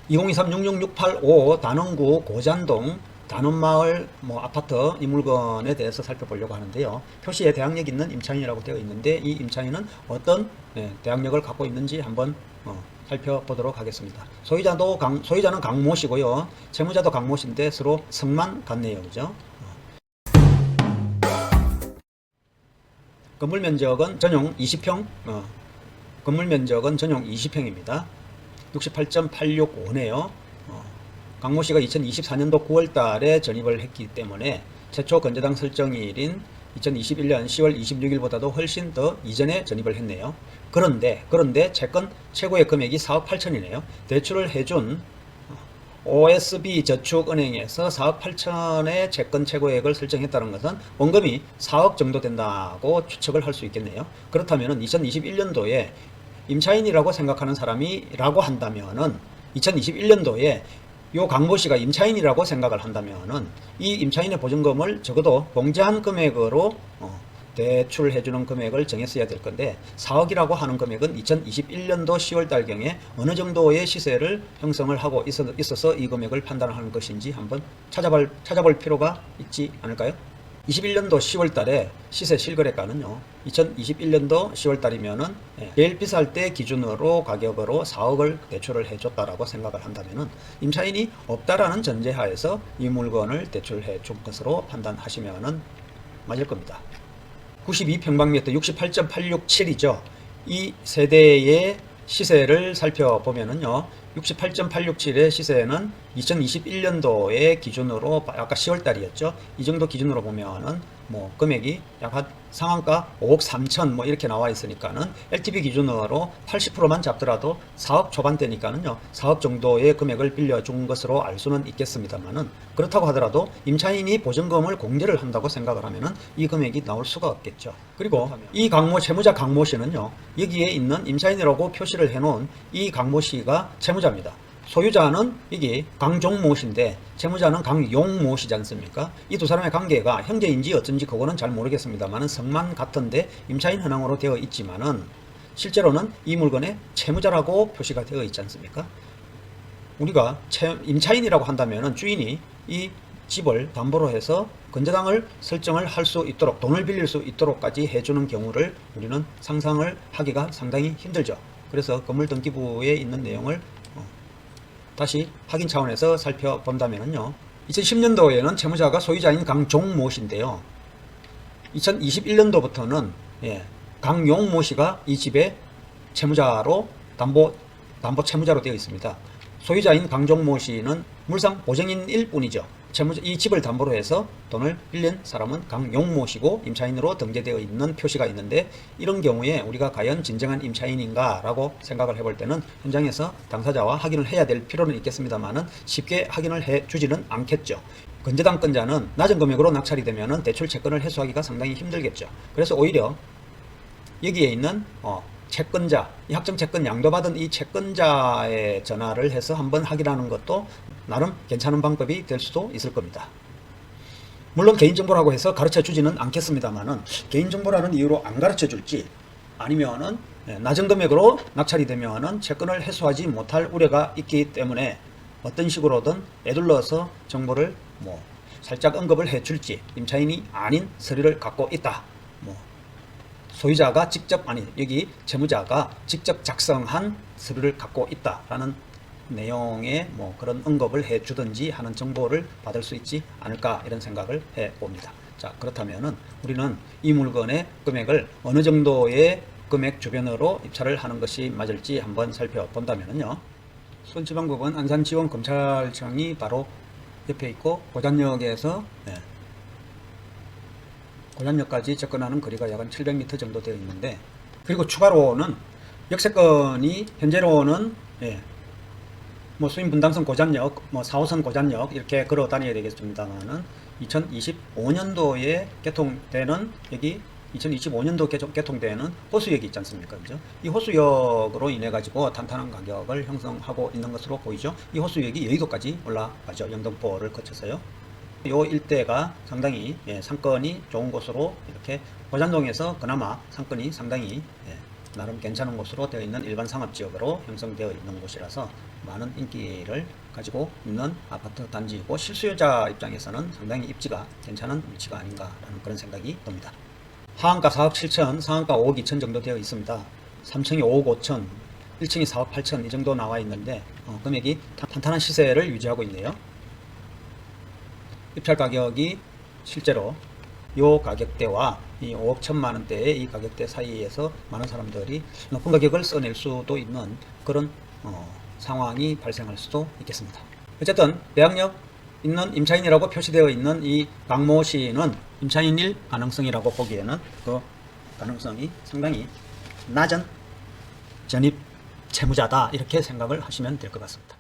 2023-66685 단원구 고잔동 단원마을 아파트 이 물건에 대해서 살펴보려고 하는데요. 표시에 대항력 있는 임차인이라고 되어 있는데 이 임차인은 어떤 대항력을 갖고 있는지 한번 살펴보도록 하겠습니다. 소유자는 강모 씨고요. 채무자도 강모 씨인데 서로 성만 같네요. 그죠? 건물 면적은 전용 20평, 건물 면적은 전용 20평입니다. 68.865네요. 강모 씨가 2024년도 9월 달에 전입을 했기 때문에 최초 건재당 설정일인 2021년 10월 26일보다도 훨씬 더 이전에 전입을 했네요. 그런데 채권 최고의 금액이 4억 8천이네요. 대출을 해준 OSB 저축은행에서 4억 8천의 채권 최고액을 설정했다는 것은 원금이 4억 정도 된다고 추측을 할 수 있겠네요. 그렇다면 2021년도에 임차인이라고 생각하는 사람이라고 한다면은 2021년도에 요 강모 씨가 임차인이라고 생각을 한다면은 이 임차인의 보증금을 적어도 공제한 금액으로 대출해주는 금액을 정했어야 될 건데 4억이라고 하는 금액은 2021년도 10월 달경에 어느 정도의 시세를 형성을 하고 있어서 이 금액을 판단하는 것인지 한번 찾아볼 필요가 있지 않을까요? 21년도 10월 달에 시세 실거래가는요, 2021년도 10월 달이면은 제일 비쌀 때 기준으로 가격으로 4억을 대출을 해줬다라고 생각을 한다면은 임차인이 없다라는 전제하에서 이 물건을 대출해 준 것으로 판단하시면은 맞을 겁니다. 92평방미터 68.867이죠. 이 세대의 시세를 살펴보면은요, 68.867의 시세는 2021년도의 기준으로 아까 10월 달이었죠. 이 정도 기준으로 보면은 금액이 약 한 상한가 5억 3천 이렇게 나와 있으니까는 LTV 기준으로 80%만 잡더라도 4억 초반대니까는요, 4억 정도의 금액을 빌려준 것으로 알 수는 있겠습니다만은, 그렇다고 하더라도 임차인이 보증금을 공제를 한다고 생각을 하면은 이 금액이 나올 수가 없겠죠. 그리고 이 채무자 강모 씨는요, 여기에 있는 임차인이라고 표시를 해놓은 이 강모 씨가 채무자입니다. 소유자는 이게 강종모 씨인데 채무자는 강용모 씨지 않습니까? 이 두 사람의 관계가 형제인지 어쩐지 그거는 잘 모르겠습니다만은 성만 같은데 임차인 현황으로 되어 있지만은 실제로는 이 물건에 채무자라고 표시가 되어 있지 않습니까? 우리가 임차인이라고 한다면은 주인이 이 집을 담보로 해서 건재당을 설정을 할 수 있도록, 돈을 빌릴 수 있도록까지 해주는 경우를 우리는 상상을 하기가 상당히 힘들죠. 그래서 건물등기부에 있는 내용을 다시 확인 차원에서 살펴본다면요, 2010년도에는 채무자가 소유자인 강종모 씨인데요, 2021년도부터는 강용모 씨가 이 집의 채무자로 담보 채무자로 되어 있습니다. 소유자인 강종모 씨는 물상 보증인일 뿐이죠. 이 집을 담보로 해서 돈을 빌린 사람은 강용모 씨고 임차인으로 등재되어 있는 표시가 있는데, 이런 경우에 우리가 과연 진정한 임차인인가 라고 생각을 해볼 때는 현장에서 당사자와 확인을 해야 될 필요는 있겠습니다만은 쉽게 확인을 해 주지는 않겠죠. 건재당 건자는 낮은 금액으로 낙찰이 되면은 대출 채권을 해소하기가 상당히 힘들겠죠. 그래서 오히려 여기에 있는 채권자, 이 확정 채권 양도받은 이 채권자의 전화를 해서 한번 확인하는 것도 나름 괜찮은 방법이 될 수도 있을 겁니다. 물론 개인정보라고 해서 가르쳐 주지는 않겠습니다만은, 개인정보라는 이유로 안 가르쳐 줄지, 아니면은 낮은 금액으로 낙찰이 되면은 채권을 해소하지 못할 우려가 있기 때문에 어떤 식으로든 애둘러서 정보를 살짝 언급을 해 줄지, 임차인이 아닌 서류를 갖고 있다, 소유자가 직접, 여기 채무자가 직접 작성한 서류를 갖고 있다라는 내용의 그런 언급을 해 주든지 하는 정보를 받을 수 있지 않을까, 이런 생각을 해 봅니다. 자, 그렇다면은 우리는 이 물건의 금액을 어느 정도의 금액 주변으로 입찰을 하는 것이 맞을지 한번 살펴본다면요, 수원지방법원 안산지원검찰청이 바로 옆에 있고, 고잔역에서 고잔역까지 접근하는 거리가 약 700m 정도 되어 있는데, 그리고 추가로는 역세권이 현재로는 수인 분당선 고잔역, 4호선 고잔역 이렇게 걸어 다녀야 되겠습니다만은 2025년도에 개통되는, 여기 2025년도 개통되는 호수역이 있지 않습니까? 그죠? 이 호수역으로 인해 가지고 탄탄한 가격을 형성하고 있는 것으로 보이죠. 이 호수역이 여의도까지 올라가죠. 영등포를 거쳐서요. 요 일대가 상당히 상권이 좋은 곳으로, 이렇게 고잔동에서 그나마 상권이 상당히 나름 괜찮은 곳으로 되어 있는 일반 상업지역으로 형성되어 있는 곳이라서 많은 인기를 가지고 있는 아파트 단지이고 실수요자 입장에서는 상당히 입지가 괜찮은 위치가 아닌가라는 그런 생각이 듭니다. 하한가 4억 7천, 상한가 5억 2천 정도 되어 있습니다. 3층이 5억 5천, 1층이 4억 8천 이 정도 나와 있는데 금액이 탄탄한 시세를 유지하고 있네요. 입찰 가격이 실제로 이 가격대와 이 5억 1천만 원대의 이 가격대 사이에서 많은 사람들이 높은 가격을 써낼 수도 있는 그런 상황이 발생할 수도 있겠습니다. 어쨌든 대학역 있는 임차인이라고 표시되어 있는 이 강모 씨는 임차인일 가능성이라고 보기에는 그 가능성이 상당히 낮은 전입 채무자다 이렇게 생각을 하시면 될 것 같습니다.